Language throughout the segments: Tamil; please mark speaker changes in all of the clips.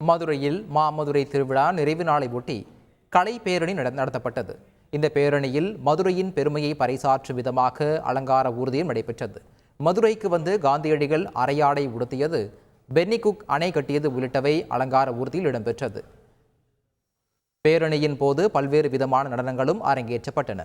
Speaker 1: மதுரையில் மாமதுரை திருவிழா நிறைவு நாளை ஒட்டி கலை பேரணி நடத்தப்பட்டது. இந்த பேரணியில் மதுரையின் பெருமையை பறைசாற்றும் விதமாக அலங்கார ஊர்தியும் நடைபெற்றது. மதுரைக்கு வந்து காந்தியடிகள் அரையாடை உடுத்தியது, பென்னிகுக் அணை கட்டியது உள்ளிட்டவை அலங்கார ஊர்தியில் இடம்பெற்றது. பேரணியின் போது பல்வேறு விதமான நடனங்களும் அரங்கேற்றப்பட்டன.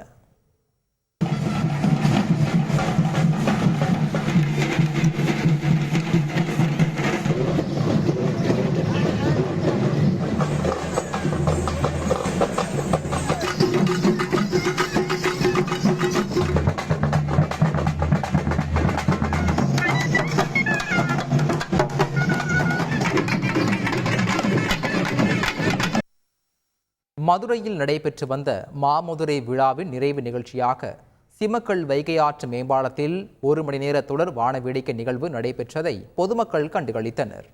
Speaker 1: மதுரையில் நடைபெற்று வந்த மாமதுரை விழாவின் நிறைவு நிகழ்ச்சியாக சிமக்கல் வைகை ஆற்று மேம்பாலத்தில் 1 மணி நேர தொடர் வானவேடிக்கை நிகழ்வு நடைபெற்றதை பொதுமக்கள் கண்டுகளித்தனர்.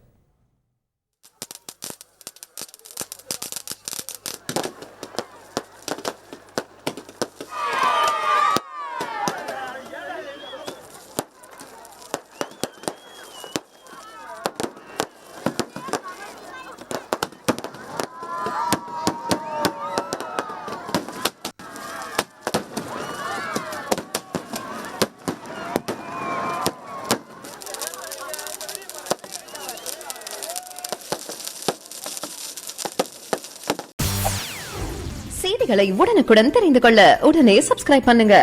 Speaker 2: செய்திகளை உடனுக்குடன் தெரிந்து கொள்ள உடனே சப்ஸ்கிரைப் பண்ணுங்க.